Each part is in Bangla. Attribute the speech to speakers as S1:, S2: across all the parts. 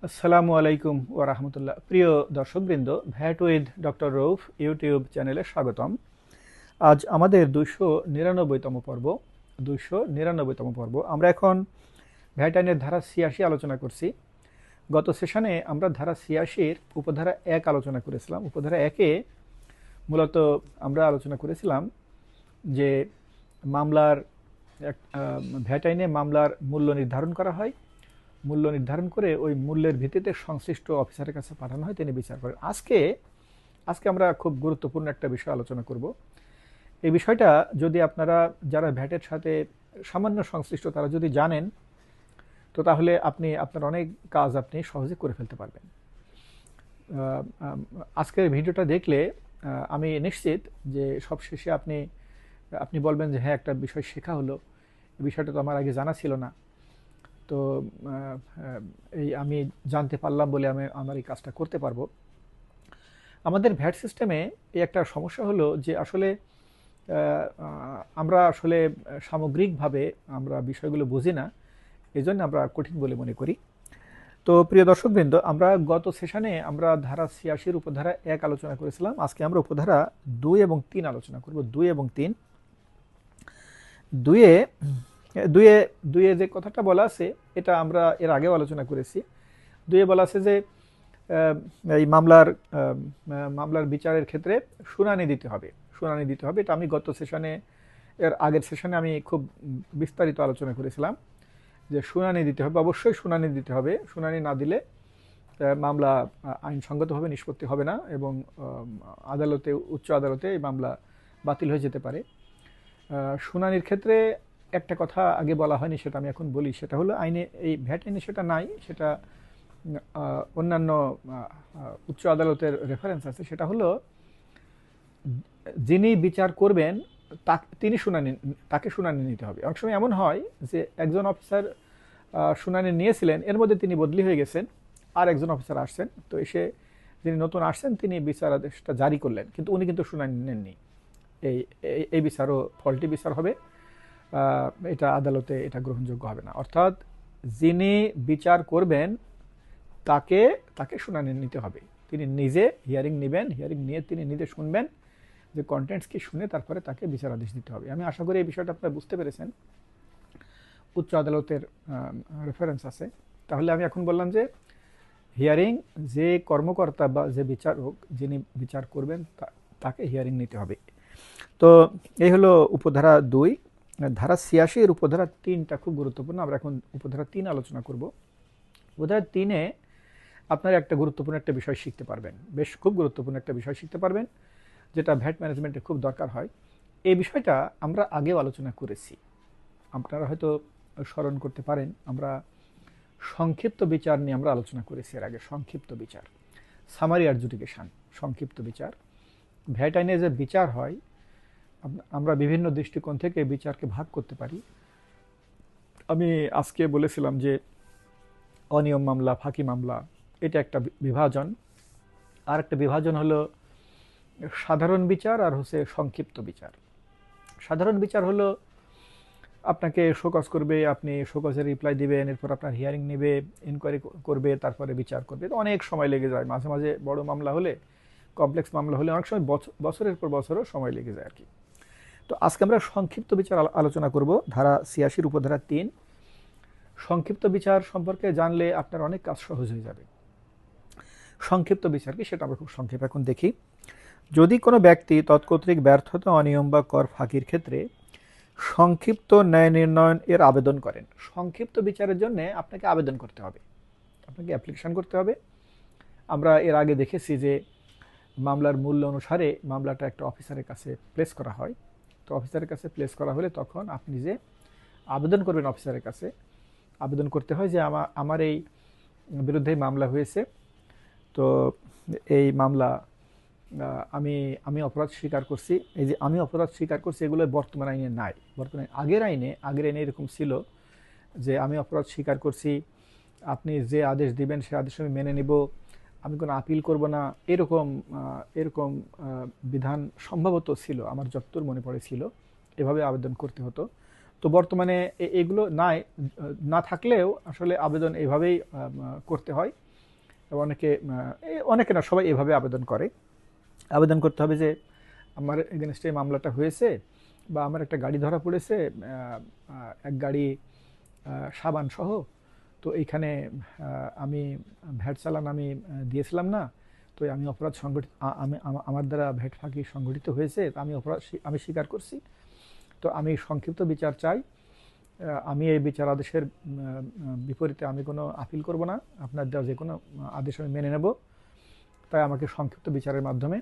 S1: আসসালামু আলাইকুম ওয়া রাহমাতুল্লাহ। প্রিয় দর্শকবৃন্দ, vet with doctor Rouf YouTube চ্যানেলে স্বাগতম। আজ আমাদের 299তম পর্ব। আমরা এখন ভ্যাট আইনের ধারা ৮৬ আলোচনা করছি। গত সেশনে আমরা ধারা ৮৬-এর উপধারা ১ আলোচনা করেছিলাম। উপধারা ১-এ মূলত আমরা আলোচনা করেছিলাম যে মামলার ভ্যাট আইনে মামলার মূল্য নির্ধারণ করা হয়, মূল্য নির্ধারণ করে ওই মূল্যের ভিত্তিতে সংশ্লিষ্ট অফিসারের কাছে পাঠানো হয়, তিনি বিচার করেন। আজকে আমরা খুব গুরুত্বপূর্ণ একটা বিষয় আলোচনা করব। এই বিষয়টা যদি আপনারা যারা ভ্যাটের সাথে সামান্য সংশ্লিষ্ট তারা যদি জানেন, তো তাহলে আপনি আপনার অনেক কাজ আপনি সহজে করে ফেলতে পারবেন। আজকের ভিডিওটা দেখলে আমি নিশ্চিত যে সবশেষে আপনি আপনি বলবেন যে হ্যাঁ, একটা বিষয় শেখা হলো, এই বিষয়টা তো আমার আগে জানা ছিল না। তো এই আমি জানতে পারলাম বলে আমি আমার এই কাজটা করতে পারবো। আমাদের ভ্যাট সিস্টেমে এই একটা সমস্যা হলো যে আসলে আমরা আসলে সামগ্রিকভাবে আমরা বিষয়গুলো বুঝি না, এই জন্য আমরা কঠিন বলে মনে করি। তো প্রিয় দর্শকবৃন্দ, আমরা গত সেশনে আমরা ধারা ৮৬-এর উপধারা ১ আলোচনা করেছিলাম। আজকে আমরা উপধারা ২ এবং ৩ আলোচনা করব। ২ এবং ৩। দুইয়ে দুইয়ে দুইয়ে যে কথাটা বলা আছে এটা আমরা এর আগেও আলোচনা করেছি। দুইয়ে বলা আছে যে এই মামলার বিচারের ক্ষেত্রে শুনানি দিতে হবে। এটা আমি গত সেশনে, এর আগের সেশনে আমি খুব বিস্তারিত আলোচনা করেছিলাম যে শুনানি দিতে হবে, অবশ্যই শুনানি দিতে হবে। শুনানি না দিলে মামলা আইনসঙ্গতভাবে নিষ্পত্তি হবে না এবং উচ্চ আদালতে এই মামলা বাতিল হয়ে যেতে পারে। শুনানির ক্ষেত্রে একটা কথা আগে বলা হয়নি, সেটা আমি এখন বলি। সেটা হলো আইনে, এই ভ্যাট আইনে সেটা নাই, সেটা অন্যান্য উচ্চ আদালতের রেফারেন্স আছে। সেটা হলো যিনি বিচার করবেন তাকে শুনানি নিতে হবে। অনেক সময় এমন হয় যে একজন অফিসার শুনানি নিয়েছিলেন, এর মধ্যে তিনি বদলি হয়ে গেছেন, আর একজন অফিসার আসছেন। তো যিনি নতুন আসছেন তিনি বিচার আদেশটা জারি করলেন, কিন্তু উনি কিন্তু শুনানি নেননি। এই বিচারও ফল্টি বিচার হবে, এটা আদালতে এটা গ্রহণযোগ্য হবে না। অর্থাৎ যিনি বিচার করবেন তাকে শুনানি নিতে হবে। তিনি নিজে হিয়ারিং নেবেন, হিয়ারিং নিয়ে তিনি নিজে শুনবেন যে কন্টেন্টস কি, শুনে তারপরে তাকে বিচার আদেশ দিতে হবে। আমি আশা করি এই বিষয়টা আপনারা বুঝতে পেরেছেন। উচ্চ আদালতের রেফারেন্স আছে। তাহলে আমি এখন বললাম যে হিয়ারিং, যে কর্মকর্তা বা যে বিচারক যিনি বিচার করবেন তাকে হিয়ারিং নিতে হবে। তো এই হলো উপধারা ২। ধারা ৮৬-এর উপধারা ৩টা খুব গুরুত্বপূর্ণ। আমরা এখন উপধারা ৩ আলোচনা করব। উপধারা ৩-এ আপনারা একটা গুরুত্বপূর্ণ একটা বিষয় শিখতে পারবেন, খুব গুরুত্বপূর্ণ একটা বিষয় শিখতে পারবেন, যেটা ভ্যাট ম্যানেজমেন্টে খুব দরকার হয়। এই বিষয়টা আমরা আগেও আলোচনা করেছি, আপনারা হয়তো স্মরণ করতে পারেন। আমরা সংক্ষিপ্ত বিচার নিয়ে আমরা আলোচনা করেছি এর আগে। সংক্ষিপ্ত বিচার, সামারি অ্যাডজুডিকেশন, সংক্ষিপ্ত বিচার। ভ্যাট আইনে যে বিচার হয়, আমরা বিভিন্ন দৃষ্টিকোণ থেকে বিচারকে ভাগ করতে পারি। আমি আজকে বলেছিলাম যে অনিয়ম মামলা, ফাঁকি মামলা, এটা একটা বিভাজন। আর একটা বিভাজন হলো সাধারণ বিচার আর হচ্ছে সংক্ষিপ্ত বিচার। সাধারণ বিচার হলো আপনাকে শোকজ করবে, আপনি শোকজের রিপ্লাই দিবেন, এরপর আপনার হিয়ারিং নেবে, ইনকোয়ারি করবে, তারপরে বিচার করবে। তো অনেক সময় লেগে যায়। মাঝে মাঝে বড় মামলা হলে, কমপ্লেক্স মামলা হলে অনেক সময় বছরের পর বছরও সময় লেগে যায় আর কি। তো আজকে আমরা সংক্ষিপ্ত বিচার আলোচনা করব, ধারা ৮৬-এর উপধারা ৩। সংক্ষিপ্ত বিচার সম্পর্কে জানলে আপনার অনেক কাজ সহজ হয়ে যাবে। সংক্ষিপ্ত বিচার কি সেটা আমরা খুব সংক্ষেপে এখন দেখি। যদি কোনো ব্যক্তি তৎকর্তৃক ব্যর্থতা, অনিয়ম বা কর ফাঁকির ক্ষেত্রে সংক্ষিপ্ত ন্যায় নির্ণয়ন এর আবেদন করেন। সংক্ষিপ্ত বিচারের জন্য আপনাকে আবেদন করতে হবে, আপনাকে অ্যাপ্লিকেশন করতে হবে। আমরা এর আগে দেখেছি যে মামলার মূল্য অনুসারে মামলাটা একটা অফিসারের কাছে প্লেস করা হয়। তো অফিসারের কাছে প্লেস করা হলে তখন আপনি যে আবেদন করবেন অফিসারের কাছে, আবেদন করতে হয় যে আমার এই বিরুদ্ধে মামলা হয়েছে, তো এই মামলা আমি অপরাধ স্বীকার করছি। এই যে আমি অপরাধ স্বীকার করছি, এগুলো বর্তমান আইনে নাই। আগের আইনে এরকম ছিল যে আমি অপরাধ স্বীকার করছি, আপনি যে আদেশ দিবেন সে আদেশ আমি মেনে নিব, আমি কোনো আপিল করব না, এরকম বিধান সম্ভবত ছিল, আমার যতদূর মনে পড়ে ছিল। এভাবে আবেদন করতে হতো। তো বর্তমানে এগুলো না থাকলেও আসলে আবেদন এভাবেই করতে হয়। অনেকে না, সবাই এভাবে আবেদন করে। আবেদন করতে হবে যে আমার এগেনস্টে মামলাটা হয়েছে, বা আমার একটা গাড়ি ধরা পড়েছে, এক গাড়ি সাবান সহ, তো এইখানে আমি ভ্যাট চালান আমি দিয়েছিলাম না, তো আমি অপরাধ সংগঠিত, আমার দ্বারা ভ্যাট ফাঁকি সংগঠিত হয়েছে, তো আমি অপরাধ স্বীকার করছি, তো আমি সংক্ষিপ্ত বিচার চাই। আমি এই বিচার আদেশের বিপরীতে আমি কোনো আপিল করব না, আপনার দেওয়া যে কোনো আদেশ আমি মেনে নেব, তাই আমাকে সংক্ষিপ্ত বিচারের মাধ্যমে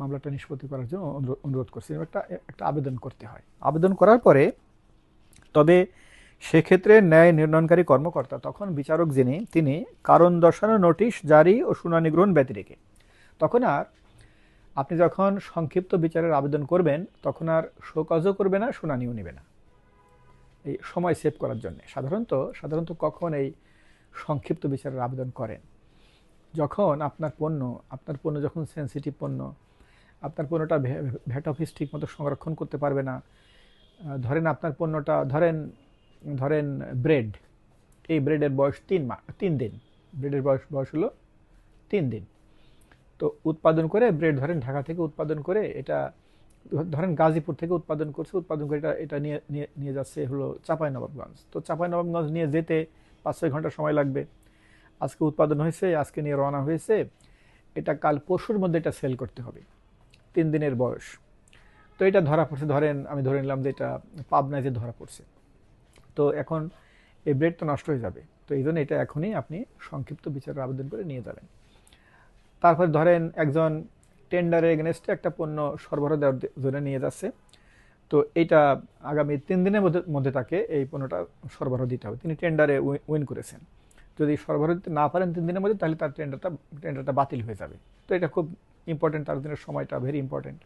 S1: মামলাটা নিষ্পত্তি করার জন্য অনুরোধ করছি। একটা একটা আবেদন করতে হয়। আবেদন করার পরে তবে সেক্ষেত্রে ন্যায় নির্ণয়নকারী কর্মকর্তা, তখন বিচারক যিনি, তিনি কারণ দর্শানোর নোটিশ জারি ও শুনানি গ্রহণ ব্যতি রেখে, তখন আর আপনি যখন সংক্ষিপ্ত বিচারের আবেদন করবেন তখন আর শোকজও করবে না, শুনানিও নেবে না, এই সময় সেভ করার জন্য। সাধারণত কখন এই সংক্ষিপ্ত বিচারের আবেদন করেন? যখন আপনার পণ্য যখন সেন্সিটিভ পণ্য, আপনার পণ্যটা ভ্যাট অফিস ঠিক মতো সংরক্ষণ করতে পারবে না। ধরেন আপনার পণ্যটা, ধরেন ব্রেড, এই ব্রেডের বয়স 3 দিন, ব্রেডের বয়স হলো 3 দিন। তো উৎপাদন করে ব্রেড ধরেন ঢাকা থেকে উৎপাদন করে, এটা ধরেন গাজীপুর থেকে উৎপাদন করে এটা নিয়ে যাচ্ছে হলো চাঁপাইনবাবগঞ্জ। তো চাঁপাইনবাবগঞ্জ নিয়ে যেতে 5-6 ঘন্টা সময় লাগবে। আজকে উৎপাদন হয়েছে, আজকে নিয়ে রওনা হয়েছে, এটা কাল পরশুর মধ্যে এটা সেল করতে হবে, 3 দিনের বয়স। তো এটা ধরা পড়ছে, আমি ধরে নিলাম যে এটা পাবনায় যে ধরা পড়ছে, তো এখন এই ব্রেড তো নষ্ট হয়ে যাবে, তো এই জন্য এটা এখনই আপনি সংক্ষিপ্ত বিচারের আবেদন করে নিয়ে যাবেন। তারপর ধরেন একজন টেন্ডারের এগেনস্টে একটা পণ্য সরবরাহ দেওয়ার জন্য নিয়ে যাচ্ছে, তো এইটা আগামী 3 দিনের মধ্যে তাকে এই পণ্যটা সরবরাহ দিতে হবে। তিনি টেন্ডারে উইন করেছেন, যদি সরবরাহ দিতে না পারেন 3 দিনের মধ্যে, তাহলে তার টেন্ডারটা বাতিল হয়ে যাবে। তো এটা খুব ইম্পর্টেন্ট, তার দিনের সময়টা ভেরি ইম্পর্টেন্ট।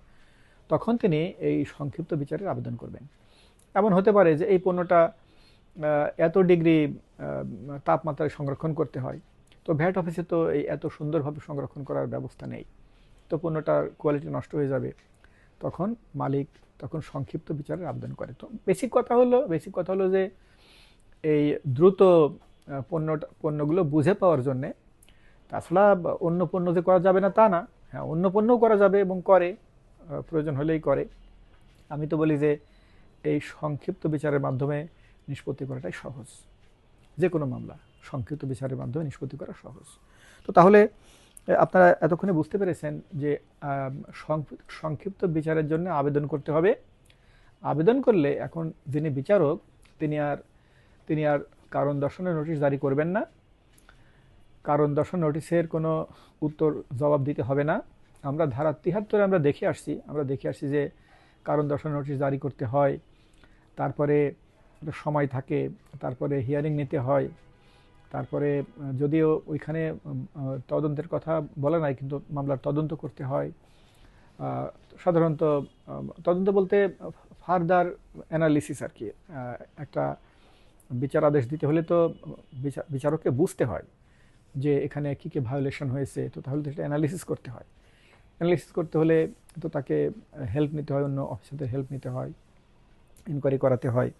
S1: তখন তিনি এই সংক্ষিপ্ত বিচারের আবেদন করবেন। এমন হতে পারে যে এই পণ্যটা এত ডিগ্রি তাপমাত্রায় সংরক্ষণ করতে হয়, তো ভ্যাট অফিসে তো এই এত সুন্দরভাবে সংরক্ষণ করার ব্যবস্থা নেই, তো পণ্যটার কোয়ালিটি নষ্ট হয়ে যাবে। তখন মালিক সংক্ষিপ্ত বিচারের আবেদন করে। তো বেসিক কথা হলো যে এই দ্রুত পণ্যগুলো বুঝে পাওয়ার জন্যে, তাছাড়া অন্য পণ্য যে করা যাবে না তা না, হ্যাঁ অন্য পণ্যও করা যাবে এবং করে, প্রয়োজন হলেই করে। আমি তো বলি যে এই সংক্ষিপ্ত বিচারের মাধ্যমে নিষ্পত্তি করাটাই সহজ, যে কোনো মামলা সংক্ষিপ্ত বিচারের মাধ্যমে নিষ্পত্তি করা সহজ। তো তাহলে আপনারা এতক্ষণে বুঝতে পেরেছেন যে সংক্ষিপ্ত বিচারের জন্য আবেদন করতে হবে। আবেদন করলে এখন যিনি বিচারক, তিনি আর কারণ দর্শানোর নোটিশ জারি করবেন না, কারণ দর্শন নোটিশের কোনো উত্তর জবাব দিতে হবে না। আমরা ধারা 73 আমরা দেখে আসছি যে কারণ দর্শন নোটিশ জারি করতে হয়, তারপরে সময় থাকে, তারপরে হিয়ারিং নিতে হয়, তারপরে যদিও ওইখানে তদন্তের কথা বলা নাই, কিন্তু মামলার তদন্ত করতে হয়। সাধারণত তদন্ত বলতে ফার্দার অ্যানালিসিস আর কি। একটা বিচার আদেশ দিতে হলে তো বিচারককে বুঝতে হয় যে এখানে কী কী ভায়োলেশন হয়েছে, তো তাহলে তো সেটা অ্যানালিসিস করতে হয়। অ্যানালিসিস করতে হলে তো তাকে হেল্প নিতে হয়, অন্য অফিসারদের হেল্প নিতে হয়, ইনকোয়ারি করাতে হয়,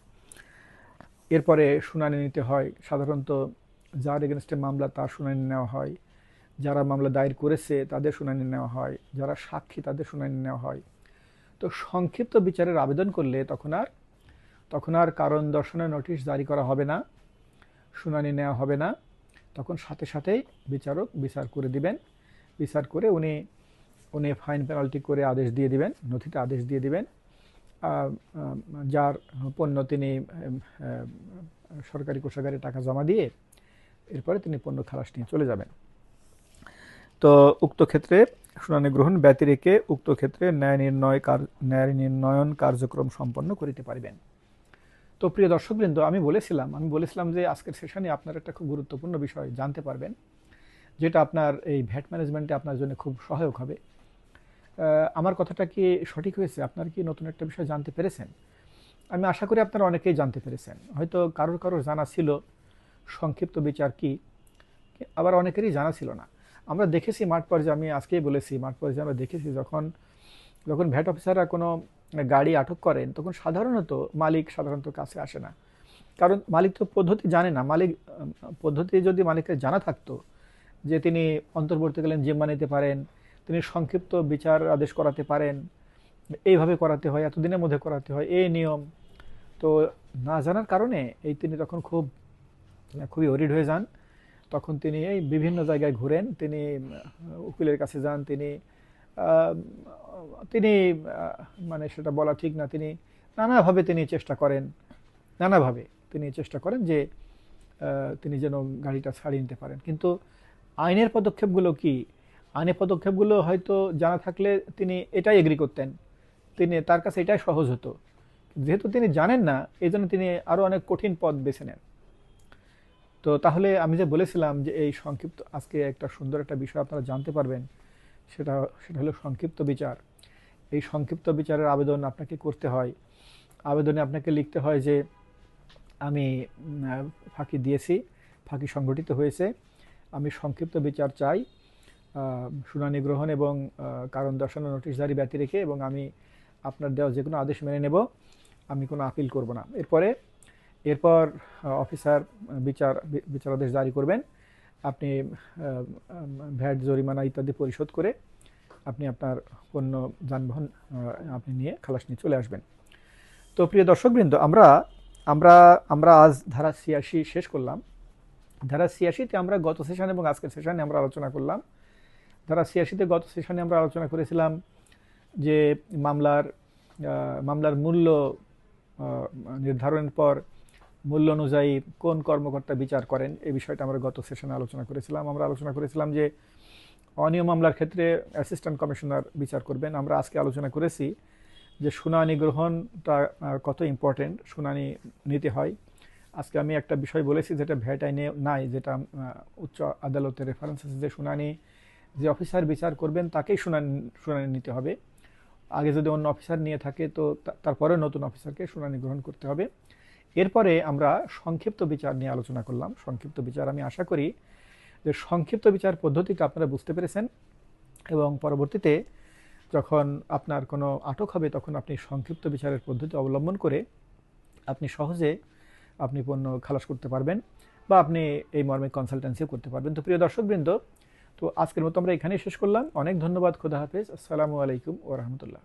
S1: এরপরে শুনানি নিতে হয়। সাধারণত যার এগেনস্টে মামলা তার শুনানি নেওয়া হয়, যারা মামলা দায়ের করেছে তাদের শুনানি নেওয়া হয়, যারা সাক্ষী তাদের শুনানি নেওয়া হয়। তো সংক্ষিপ্ত বিচারের আবেদন করলে তখন আর কারণ দর্শানোর নোটিশ জারি করা হবে না, শুনানি নেওয়া হবে না, তখন সাথে সাথেই বিচারক বিচার করে দিবেন। বিচার করে উনি ফাইন পেনাল্টি করে আদেশ দিয়ে দিবেন, নথিতে আদেশ দিয়ে দিবেন। যার পণ্য তিনি সরকারি কোষাগারে টাকা জমা দিয়ে এরপরে তিনি পণ্য খালাস নিয়ে চলে যাবেন। তো উক্ত ক্ষেত্রে শুনানি গ্রহণ ব্যতি রেখে উক্ত ক্ষেত্রে ন্যায় নির্ণয়ন কার্যক্রম সম্পন্ন করিতে পারিবেন। তো প্রিয় দর্শকবৃন্দ, আমি বলেছিলাম যে আজকের সেশনে আপনার একটা খুব গুরুত্বপূর্ণ বিষয় জানতে পারবেন, যেটা আপনার এই ভ্যাট ম্যানেজমেন্টে আপনার জন্য খুব সহায়ক হবে। আমার কথাটা কি সঠিক হয়েছে? আপনার কি নতুন একটা বিষয় জানতে পেরেছেন? আমি আশা করি আপনারা অনেকেই জানতে পেরেছেন। হয়তো কারোর জানা ছিল সংক্ষিপ্ত বিচার কি, আবার অনেকেরই জানা ছিল না। আমরা দেখেছি মাঠ পর্যায়ে, আমি আজকেই বলেছি, মাঠ পর্যায়ে আমরা দেখেছি যখন ভ্যাট অফিসাররা কোনো গাড়ি আটক করেন, তখন মালিক সাধারণত কাছে আসে না, কারণ মালিক তো পদ্ধতি জানে না। পদ্ধতি যদি মালিকের জানা থাকতো যে তিনি অন্তর্বর্তীকালীন জিম্মা নিতে পারেন, তিনি সংক্ষিপ্ত বিচার আদেশ করাতে পারেন, এইভাবে করাতে হয়, এতদিনের মধ্যে করাতে হয়, এই নিয়ম। তো না জানার কারণে তিনি তখন খুবই অরিড হয়ে যান। তখন তিনি এই বিভিন্ন জায়গায় ঘুরেন, তিনি উকিলের কাছে যান, তিনি আহ, তিনি মানে সেটা বলা ঠিক না, তিনি নানাভাবে তিনি চেষ্টা করেন, নানাভাবে তিনি চেষ্টা করেন যে তিনি যেন গাড়িটা ছাড়িয়ে নিতে পারেন। কিন্তু আইনের পদক্ষেপগুলো কি, আইনের পদক্ষেপগুলো হয়তো জানা থাকলে তিনি এটাই এগ্রি করতেন, তার কাছে এটাই সহজ হতো। যেহেতু তিনি জানেন না, এই জন্য তিনি আরও অনেক কঠিন পথ বেছে নেন। তো তাহলে আমি যে বলেছিলাম যে এই সংক্ষিপ্ত, আজকে একটা সুন্দর একটা বিষয় আপনারা জানতে পারবেন, সেটা সেটা হলো সংক্ষিপ্ত বিচার। এই সংক্ষিপ্ত বিচারের আবেদন আপনাকে করতে হয়। আবেদনে আপনাকে লিখতে হয় যে আমি ফাঁকি দিয়েছি, ফাঁকি সংগঠিত হয়েছে, আমি সংক্ষিপ্ত বিচার চাই, শুনানি গ্রহণ এবং কারণ দর্শানো নোটিশ জারি ব্যতি রেখে, এবং আমি আপনার দেওয়া যে কোনো আদেশ মেনে নেব, আমি কোনো আপিল করব না। এরপর অফিসার বিচারাদেশ জারি করবেন। আপনি ভ্যাট, জরিমানা ইত্যাদি পরিশোধ করে আপনি আপনার পণ্য, যানবাহন আপনি নিয়ে খালাস নিয়ে চলে আসবেন। তো প্রিয় দর্শকবৃন্দ, আমরা আমরা আমরা আজ ধারা ৮৬ শেষ করলাম। ধারা ৮৬-তে আমরা গত সেশন এবং আজকের সেশনে আমরা আলোচনা করলাম। ধারা ৮৬-তে গত সেশনে আমরা আলোচনা করেছিলাম যে মামলার মূল্য নির্ধারণের পর মূল্য অনুযায়ী কোন কর্মকর্তা বিচার করেন, এই বিষয়টা আমরা গত সেশনে আলোচনা করেছিলাম। আমরা আলোচনা করেছিলাম যে অনিয়ম মামলার ক্ষেত্রে অ্যাসিস্ট্যান্ট কমিশনার বিচার করবেন। আমরা আজকে আলোচনা করেছি যে শুনানি গ্রহণটা কত ইম্পর্টেন্ট, শুনানি নিতে হয়। আজকে আমি একটা বিষয় বলেছি যেটা ভ্যাট আইনে নাই, যেটা উচ্চ আদালতের রেফারেন্স আছে, যে শুনানি যে অফিসার বিচার করবেন তাকেই শুনানি নিতে হবে। আগে যদি অন্য অফিসার নিয়ে থাকে তো তারপরে নতুন অফিসারকে শুনানি গ্রহণ করতে হবে। এরপরে আমরা সংক্ষিপ্ত বিচার নিয়ে আলোচনা করলাম। সংক্ষিপ্ত বিচার, আমি আশা করি যে সংক্ষিপ্ত বিচার পদ্ধতিটা আপনারা বুঝতে পেরেছেন, এবং পরবর্তীতে যখন আপনার কোনো আটক হবে তখন আপনি সংক্ষিপ্ত বিচারের পদ্ধতি অবলম্বন করে আপনি সহজে আপনি পণ্য খালাস করতে পারবেন, বা আপনি এই মর্মে কনসালটেন্সিও করতে পারবেন। তো প্রিয় দর্শকবৃন্দ, তো আজকের মতো আমরা এখানেই শেষ করলাম। অনেক ধন্যবাদ। খোদা হাফেজ। আসসালামু আলাইকুম ওয়া রাহমাতুল্লাহ।